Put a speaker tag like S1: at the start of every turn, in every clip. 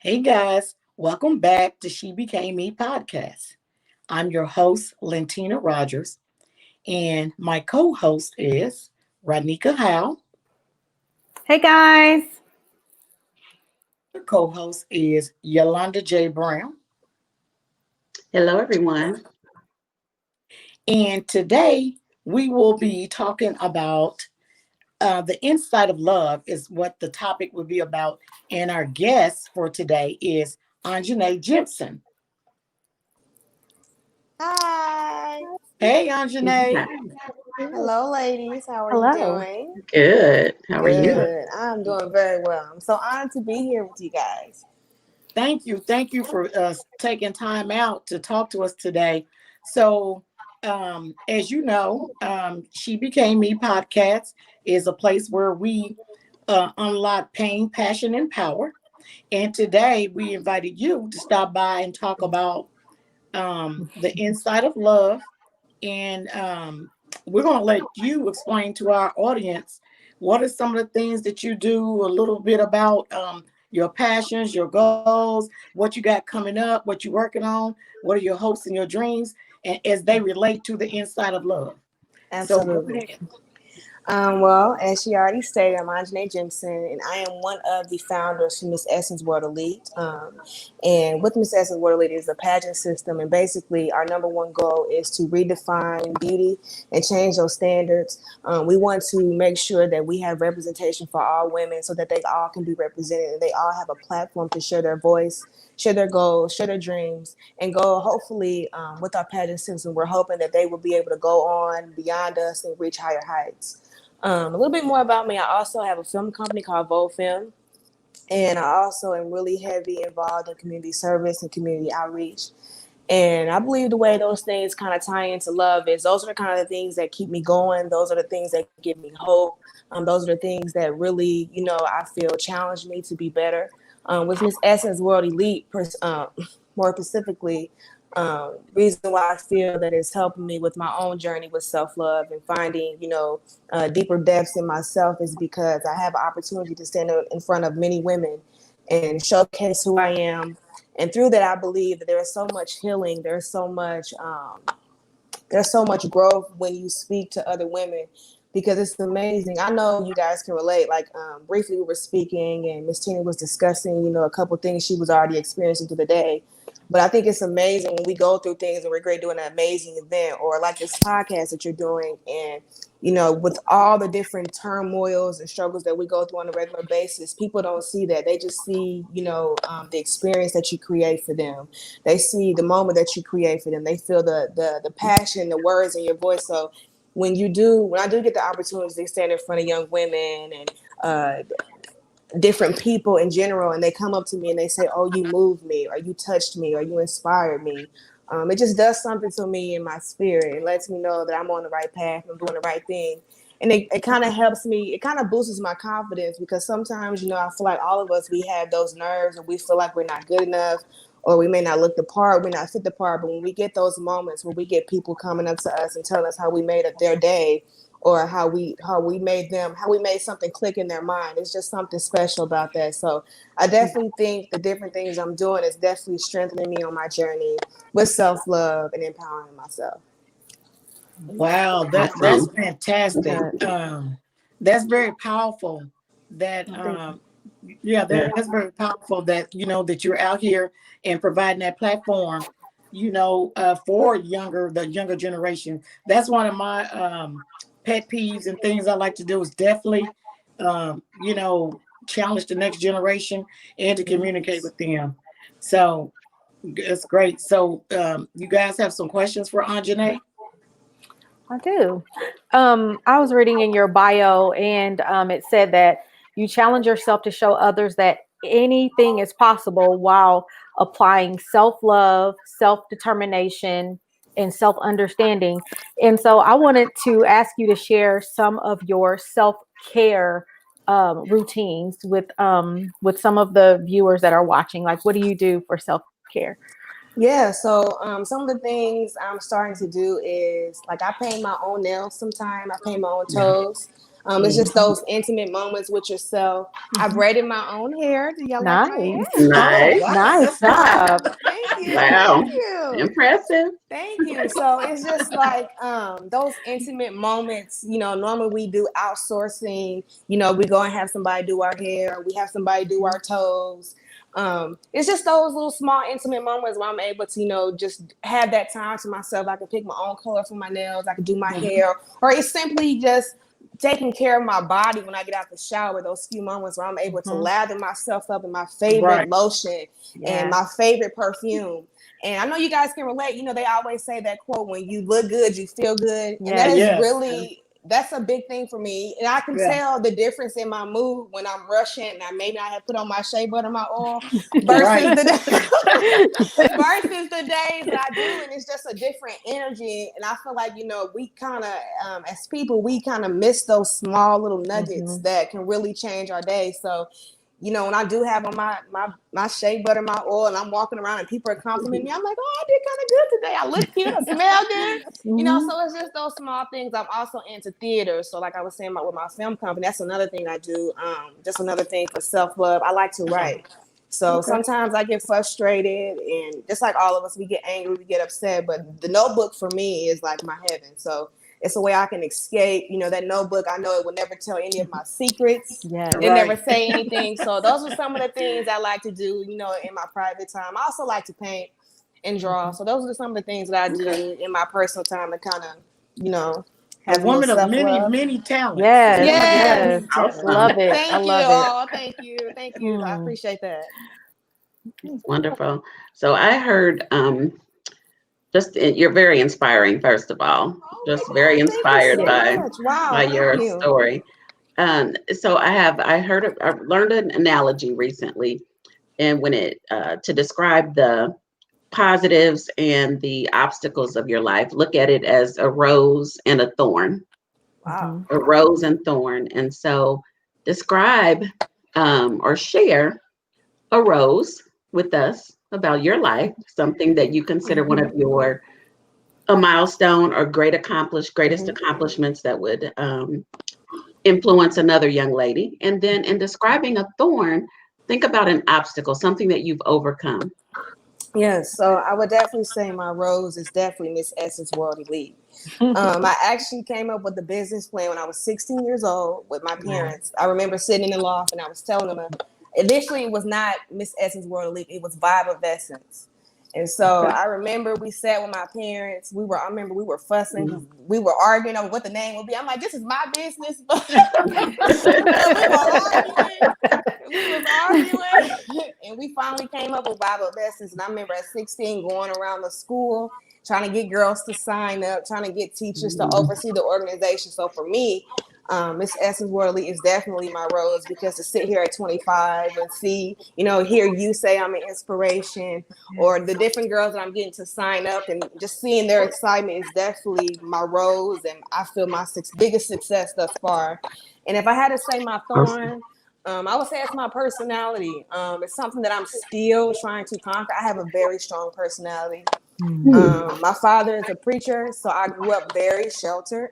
S1: Hey guys, welcome back to She Became Me podcast. I'm your host, Lentina Rogers, and my co host is Radnika Howe.
S2: Hey guys.
S1: Your co host is Yolanda J. Brown.
S3: Hello, everyone.
S1: And today we will be talking about the insight of love, is what the topic will be about. And our guest for today is Anjoynae Jimpson.
S4: Hi.
S1: Hey, Anjoynae.
S4: Hello, ladies. How are you
S2: Hello.
S4: doing?
S3: Good. How are you?
S4: Good. I'm doing very well. I'm so honored to be here with you guys.
S1: Thank you. Thank you for taking time out to talk to us today. So, as you know, She Became Me podcast is a place where we unlock pain, passion, and power. And today we invited you to stop by and talk about the inside of love. And we're going to let you explain to our audience what are some of the things that you do, a little bit about your passions, your goals, what you got coming up, what you're working on, what are your hopes and your dreams, and as they relate to the inside of love. So go
S4: Absolutely.
S1: ahead.
S4: Well, as she already stated, I'm Anjoynae Jimpson, and I am one of the founders for Miss Essence World Elite. And with Miss Essence World Elite is a pageant system, and basically our number one goal is to redefine beauty and change those standards. We want to make sure that we have representation for all women, so that they all can be represented and they all have a platform to share their voice, share their goals, share their dreams, and go hopefully with our pageant system. We're hoping that they will be able to go on beyond us and reach higher heights. A little bit more about me. I also have a film company called Vogue Film, and I also am really heavy involved in community service and community outreach. And I believe the way those things kind of tie into love is those are the kind of things that keep me going. Those are the things that give me hope. Those are the things that really, I feel challenge me to be better. With Miss Essence World Elite, more specifically, reason why I feel that it's helping me with my own journey with self-love and finding, deeper depths in myself is because I have an opportunity to stand in front of many women and showcase who I am. And through that, I believe that there is so much healing. There's so much growth when you speak to other women, because it's amazing. I know you guys can relate. Like briefly, we were speaking, and Miss Tina was discussing, a couple things she was already experiencing through the day. But I think it's amazing when we go through things and we're great doing an amazing event, or like this podcast that you're doing, and with all the different turmoils and struggles that we go through on a regular basis, people don't see that. They just see, the experience that you create for them. They see the moment that you create for them. They feel the passion, the words in your voice. So when I do get the opportunity to stand in front of young women and different people in general, and they come up to me and they say, "Oh, you moved me, or you touched me, or you inspired me," it just does something to me in my spirit. It lets me know that I'm on the right path, I'm doing the right thing. And it kind of helps me, it kind of boosts my confidence, because sometimes, I feel like all of us, we have those nerves and we feel like we're not good enough, or we may not look the part, we're not fit the part. But when we get those moments where we get people coming up to us and telling us how we made up their day, or how we made something click in their mind, it's just something special about that. So I definitely think the different things I'm doing is definitely strengthening me on my journey with self-love and empowering myself.
S1: Wow, that's
S3: Awesome.
S1: fantastic. That's very powerful. That yeah,
S3: Yeah.
S1: that's very powerful that that you're out here and providing that platform, for the younger generation. That's one of my pet peeves and things I like to do is definitely, challenge the next generation and to communicate
S4: Yes.
S1: with them. So it's great. So you guys have some questions for Anjoynae?
S2: I do. I was reading in your bio, and it said that you challenge yourself to show others that anything is possible while applying self-love, self-determination, and self-understanding. And so I wanted to ask you to share some of your self-care routines with some of the viewers that are watching. Like, what do you do for self-care?
S4: Yeah, so some of the things I'm starting to do is, like, I paint my own nails sometime. I paint my own
S1: Yeah.
S4: toes. It's just those intimate moments with yourself. I braided my own hair. Do y'all like my hair?
S3: Nice.
S1: Oh, wow.
S2: Nice job.
S4: Thank you.
S3: Wow.
S4: Thank you.
S3: Impressive.
S4: Thank you. So it's just like those intimate moments, normally we do outsourcing, we go and have somebody do our hair, we have somebody do our toes. It's just those little small intimate moments where I'm able to, just have that time to myself. I can pick my own color for my nails, I can do my hair, or it's simply just taking care of my body when I get out the shower, those few moments where I'm able to lather myself up in my favorite lotion and my favorite perfume. And I know you guys can relate. They always say that quote, when you look good, you feel good. And that is really, that's a big thing for me. And I can tell the difference in my mood when I'm rushing and I have put on my shea butter, my oil, versus versus the days that I do. And it's just a different energy. And I feel like, we kind of, as people, we kind of miss those small little nuggets that can really change our day. So, when I do have on my shea butter, my oil, and I'm walking around and people are complimenting me, I'm like, oh, I did kind of good today. I look cute. I smell good. So it's just those small things. I'm also into theater. So like I was saying about with my film company, that's another thing I do. Just another thing for self-love. I like to write. So sometimes I get frustrated, and just like all of us, we get angry, we get upset. But the notebook for me is like my heaven. So it's a way I can escape. That notebook, I know it will never tell any of my secrets. It never say anything. So those are some of the things I like to do, in my private time. I also like to paint and draw. So those are some of the things that I do in my personal time to kind of, have
S1: a woman of
S4: self-love.
S1: many talents.
S2: Yes.
S3: Awesome.
S2: Love it.
S4: Thank
S2: I
S4: you
S2: love
S4: all. Thank you. I appreciate that.
S3: Wonderful. So I heard you're very inspiring, first of all. Just very inspired by your story. So I learned an analogy recently, and when to describe the positives and the obstacles of your life, look at it as a rose and a thorn.
S4: Wow.
S3: A rose and thorn. And so describe or share a rose with us about your life, something that you consider one of a milestone or greatest accomplishments that would influence another young lady. And then in describing a thorn, think about an obstacle, something that you've overcome.
S4: Yes, so I would definitely say my rose is definitely Miss Essence World Elite. I actually came up with the business plan when I was 16 years old with my parents. I remember sitting in the loft and I was telling them, initially it was not Miss Essence World Elite, it was Vibe of Essence. And so I remember we sat with my parents. I remember we were fussing. We were arguing over what the name would be. I'm like, this is my business. We was arguing. And we finally came up with Bible Essence. And I remember at 16 going around the school, trying to get girls to sign up, trying to get teachers to oversee the organization. So for me, Miss Essence Worldly is definitely my rose, because to sit here at 25 and see, hear you say I'm an inspiration, or the different girls that I'm getting to sign up and just seeing their excitement is definitely my rose. And I feel my biggest success thus far. And if I had to say my thorn, I would say it's my personality. It's something that I'm still trying to conquer. I have a very strong personality. My father is a preacher, so I grew up very sheltered.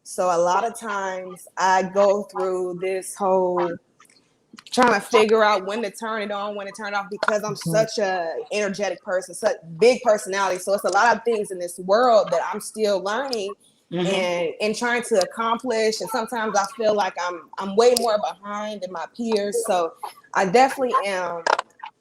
S4: So a lot of times I go through this whole trying to figure out when to turn it on, when to turn it off, because I'm such a energetic person, such big personality. So it's a lot of things in this world that I'm still learning and trying to accomplish. And sometimes I feel like I'm way more behind than my peers. So I definitely am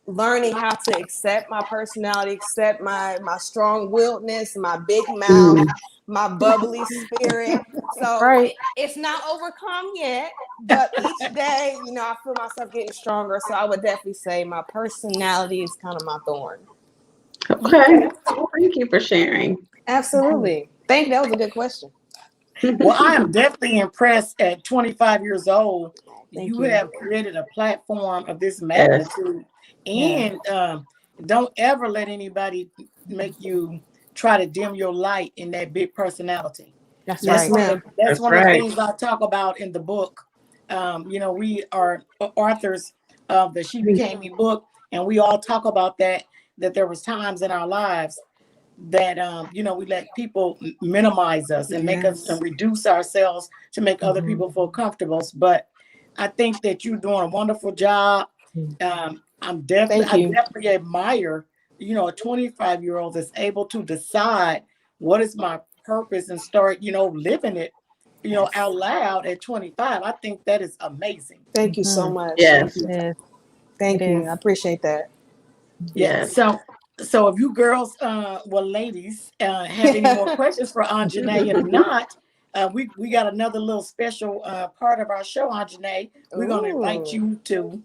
S4: learning how to accept my personality, accept my strong-willedness, my big mouth, my bubbly spirit. So it's not overcome yet, but each day, I feel myself getting stronger. So I would definitely say my personality is kind of my thorn.
S3: Okay. Thank you for sharing.
S4: Absolutely. That was a good question.
S1: Well, I am definitely impressed at 25 years old. You have created a platform of this magnitude. And don't ever let anybody make you try to dim your light in that big personality.
S2: That's
S1: That's
S2: right.
S1: That's one of the things I talk about in the book. We are authors of the She Became Me book, and we all talk about that there was times in our lives that we let people minimize us and make us and reduce ourselves to make other people feel comfortable. But I think that you're doing a wonderful job. I definitely admire, a 25-year-old that's able to decide what is my purpose and start, living it, out loud at 25. I think that is amazing.
S4: Thank you so much.
S3: Yes.
S4: Thank you. I appreciate that.
S1: Yeah. So if you girls, ladies, have any more questions for Anjoynae, if not, we got another little special part of our show, Anjoynae. We're going to invite you to,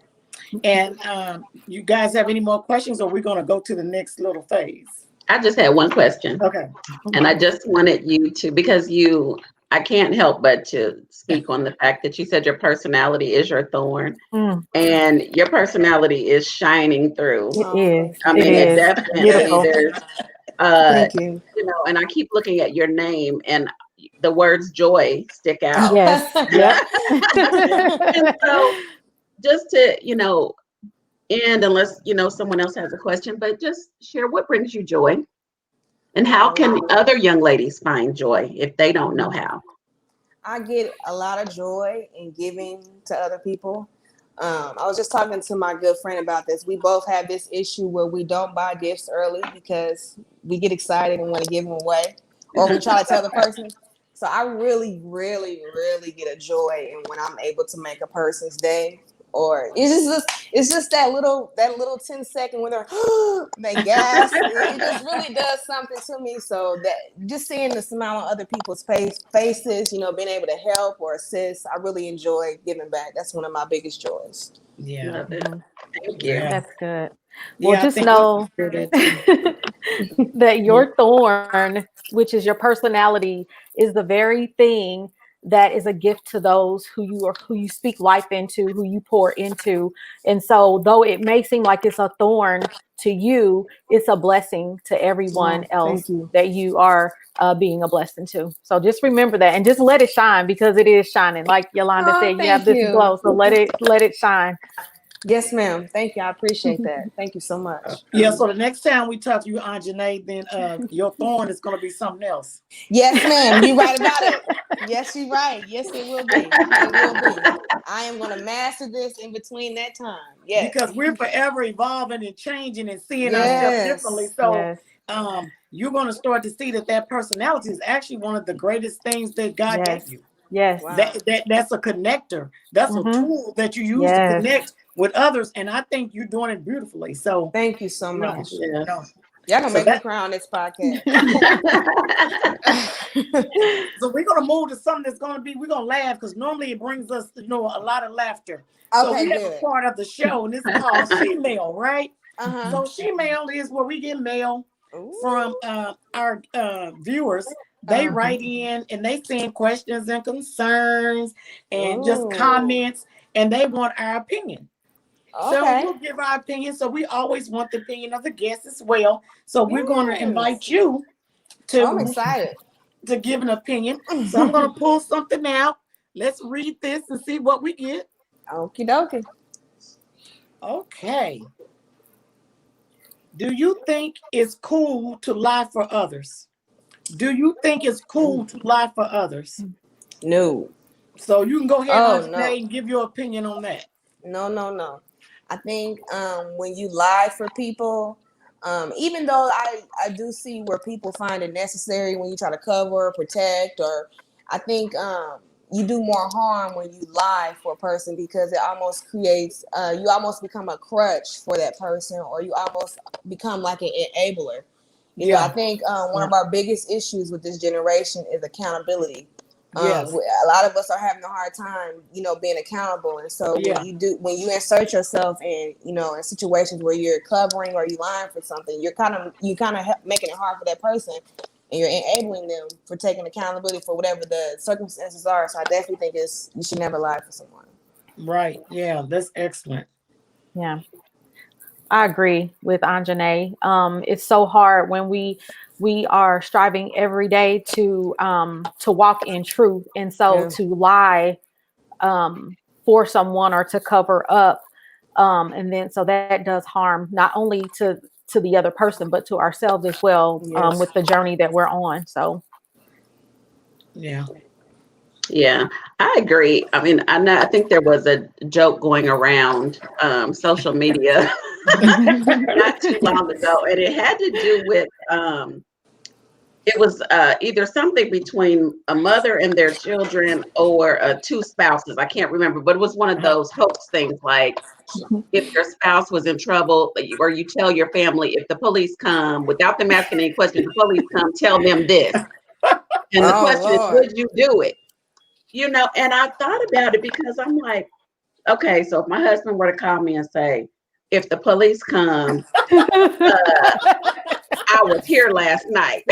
S1: and you guys have any more questions, or we're going to go to the next little phase?
S3: I just had one question.
S1: Okay.
S3: And I just wanted you to, because I can't help but to speak on the fact that you said your personality is your thorn, and your personality is shining through.
S2: It is.
S3: I mean, it definitely
S2: beautiful.
S3: there's,
S4: Thank you.
S3: And I keep looking at your name, and the words joy stick out.
S2: Yes. Yep.
S3: And so, just to end, unless someone else has a question, but just share what brings you joy. And how can other young ladies find joy if they don't know how?
S4: I get a lot of joy in giving to other people. I was just talking to my good friend about this. We both have this issue where we don't buy gifts early because we get excited and want to give them away, or we try to tell the person. So I really, really, really get a joy in when I'm able to make a person's day. Or it's just that little 10-second when they gasp. It just really does something to me. So that just seeing the smile on other people's faces, being able to help or assist, I really enjoy giving back. That's one of my biggest joys.
S1: Yeah.
S3: Thank you.
S2: That's good. Well, just know that your thorn, which is your personality, is the very thing that is a gift to those who you speak life into, who you pour into. And so though it may seem like it's a thorn to you, it's a blessing to everyone else that you are being a blessing to. So just remember that, and just let it shine, because it is shining. Like Yolanda said, you have this glow, so let it shine.
S4: Yes, ma'am. Thank you. I appreciate that. Thank you so much.
S1: Yeah, so the next time we talk to you, Anjoynae, then your thorn is going to be something else.
S4: Yes, ma'am. You're right about it. Yes, you're right. Yes, it will be. It will be. I am going to master this in between that time. Yes.
S1: Because we're forever evolving and changing and seeing ourselves differently. So you're going to start to see that personality is actually one of the greatest things that God gave you.
S2: Yes.
S4: Wow.
S1: That's a connector. That's a tool that you use to connect with others, and I think you're doing it beautifully. So
S4: thank you so much.
S1: Y'all
S4: gonna make me cry on this podcast.
S1: So we're gonna move to something that's gonna be, we're gonna laugh, because normally it brings us a lot of laughter. So we have a part of the show, and this is called SheMail, right? So SheMail is where we get mail from our viewers. They write in and they send questions and concerns and just comments, and they want our opinion. So we'll give our opinion. So we always want the opinion of the guests as well. So we're going to invite you to,
S4: I'm excited
S1: to give an opinion. So I'm going to pull something out. Let's read this and see what we get.
S4: Okie dokie.
S1: Okay. Do you think it's cool to lie for others? Do you think it's cool to lie for others?
S4: No.
S1: So you can go ahead and give your opinion on that.
S4: No. I think when you lie for people, even though I do see where people find it necessary when you try to cover or protect, or I think you do more harm when you lie for a person, because it almost creates, you almost become a crutch for that person, or you almost become like an enabler. You know, I think one of our biggest issues with this generation is accountability. A lot of us are having a hard time, being accountable. And so when you insert yourself in, in situations where you're covering or you lying for something, you kind of making it hard for that person, and you're enabling them for taking accountability for whatever the circumstances are. So I definitely think you should never lie for someone.
S1: Right. Yeah, that's excellent.
S2: Yeah. I agree with Anjoynae. It's so hard when we are striving every day to walk in truth, and so to lie for someone or to cover up, and then so that does harm not only to to the other person, but to ourselves as well,
S4: Yes.
S2: with the journey that we're on. So
S1: Yeah.
S3: Yeah, I agree. I mean, I think there was a joke going around social media not too long ago, and it had to do with it was either something between a mother and their children or two spouses. I can't remember, but it was one of those hoax things, like if your spouse was in trouble, or you tell your family, if the police come, without them asking any questions, the police come, tell them this. And the
S4: Oh,
S3: question is,
S4: Lord.
S3: would you do it? You know, and I thought about it because I'm like, okay, so if my husband were to call me and say, if the police come, I was here last night.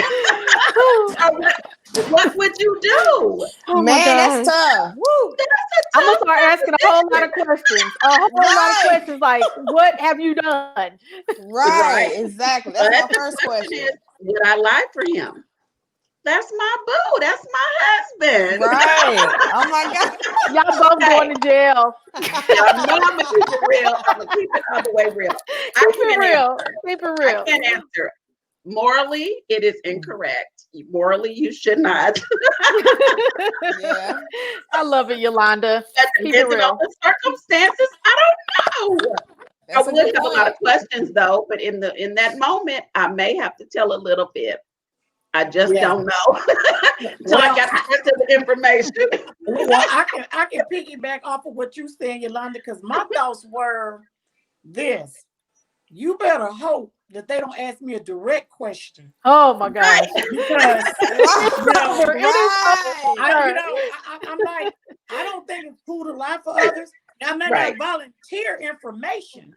S3: What would you do?
S2: oh my
S4: Man,
S2: gosh.
S4: that's tough. Woo.
S2: I'm gonna start asking a whole lot of questions. A whole lot of
S4: Right.
S2: questions like, what have you done?
S4: Right, exactly. That's
S3: But
S4: my first question.
S3: is, would I lie for him? That's my boo. That's my husband.
S4: Right. Oh my God.
S2: Y'all both going to jail.
S3: Y'all know I'm gonna keep it real. I'm gonna keep it all the way real.
S2: Keep it real. Keep it
S3: I
S2: real.
S3: can't answer. Morally, it is incorrect. Morally, you should not.
S4: Yeah.
S2: I love it, Yolanda. Keep it
S3: Depending on
S2: real.
S3: the circumstances, I don't know.
S4: That's
S3: I
S4: a
S3: would
S4: good
S3: have a lot of
S4: point.
S3: questions though, but in that moment, I may have to tell a little bit. I just
S1: Yeah.
S3: don't know. Until I got the rest of the information.
S1: Well, I can piggyback off of what you saying, Yolanda, because my thoughts were this. You better hope that they don't ask me a direct question.
S2: Oh my gosh.
S1: Because
S4: Wow.
S2: It is
S4: Right.
S1: I'm like, I don't think it's cool to lie for others. I may
S3: Right.
S1: not volunteer information.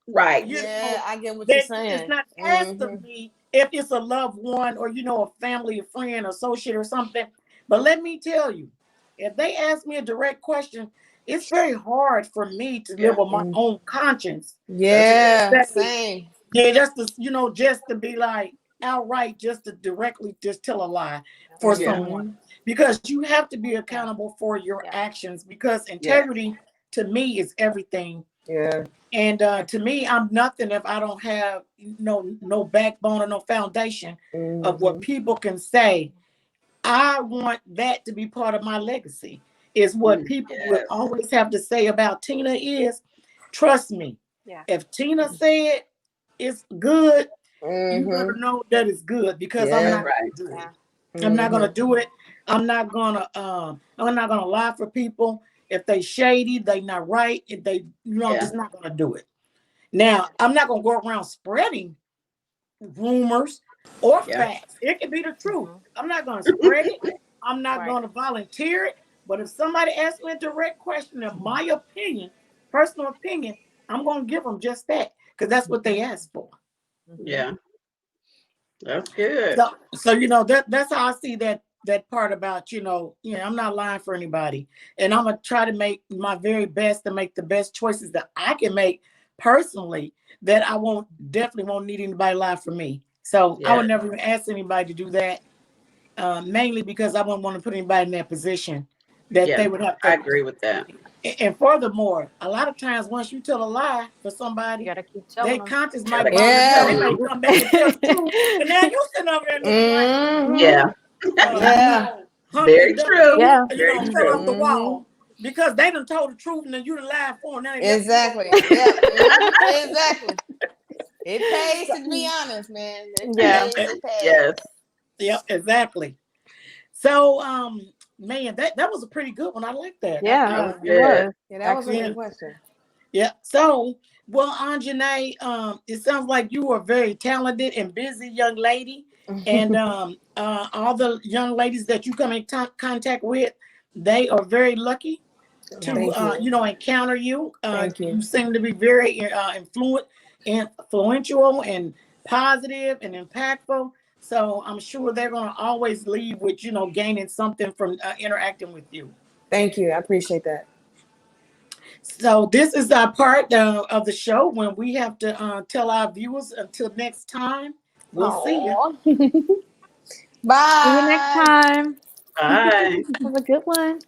S3: Right.
S1: You
S4: Yeah,
S1: know,
S4: I get what you're
S1: that
S4: saying.
S1: it's not asked
S4: Mhm.
S1: of me if it's a loved one or a family, a friend, associate, or something. But let me tell you, if they ask me a direct question, it's very hard for me to live with my own conscience.
S4: Yeah,
S1: That-
S4: same.
S1: Yeah, just to just to be like outright, just to directly just tell a lie for
S3: Yeah.
S1: someone, because you have to be accountable for your actions. Because integrity to me is everything.
S4: Yeah.
S1: And to me, I'm nothing if I don't have no backbone or no foundation of what people can say. I want that to be part of my legacy. Is what people would always have to say about Tina is, trust me.
S2: Yeah.
S1: If Tina said it's good, you
S4: Mhm.
S1: better know that it's good, because I'm
S4: Yeah.
S1: not gonna do it. I'm not gonna do it. I'm not gonna lie for people. If they shady, they not right. If they, I'm just not gonna do it. Now, I'm not gonna go around spreading rumors or facts. It can be the truth. I'm not gonna spread it. I'm not gonna volunteer it. But if somebody asks me a direct question, in my opinion, personal opinion, I'm gonna give them just that, because that's what they asked for.
S3: Yeah. That's good.
S1: So that's how I see that part about I'm not lying for anybody, and I'm gonna try to make my very best to make the best choices that I can make personally, that I definitely won't need anybody to lie for me. So I would never even ask anybody to do that, mainly because I wouldn't want to put anybody in that position that they would have to.
S3: I agree with that.
S1: And furthermore, a lot of times once you tell a lie for somebody,
S2: You gotta keep telling
S1: their
S2: them.
S1: conscience might bother
S4: Yeah.
S1: them. They may come back and tell the truth, and now you sitting over there looking like,
S3: Yeah.
S4: Yeah.
S3: Very true.
S2: Yeah.
S3: Very
S1: fell
S3: true.
S1: off the wall, because they done told the truth and then you done lied for them. Now they
S4: Exactly. Yeah. Exactly. It pays to be honest, man. It pays.
S3: Yes.
S1: Yep, exactly. So, man, that was a pretty good one. I like that.
S2: Yeah.
S3: It was.
S4: Yeah, that was a
S1: Yeah.
S4: good question.
S1: Yeah. So, well, Anjoynae, it sounds like you are a very talented and busy young lady, and all the young ladies that you come in contact with, they are very lucky to encounter you.
S4: Thank you.
S1: You seem to be very influential and positive and impactful. So I'm sure they're going to always leave with gaining something from interacting with you.
S4: Thank you. I appreciate that.
S1: So this is our part of the show when we have to tell our viewers until next time. We'll see you.
S4: Bye.
S2: See you next time.
S3: Bye.
S2: Have a good one.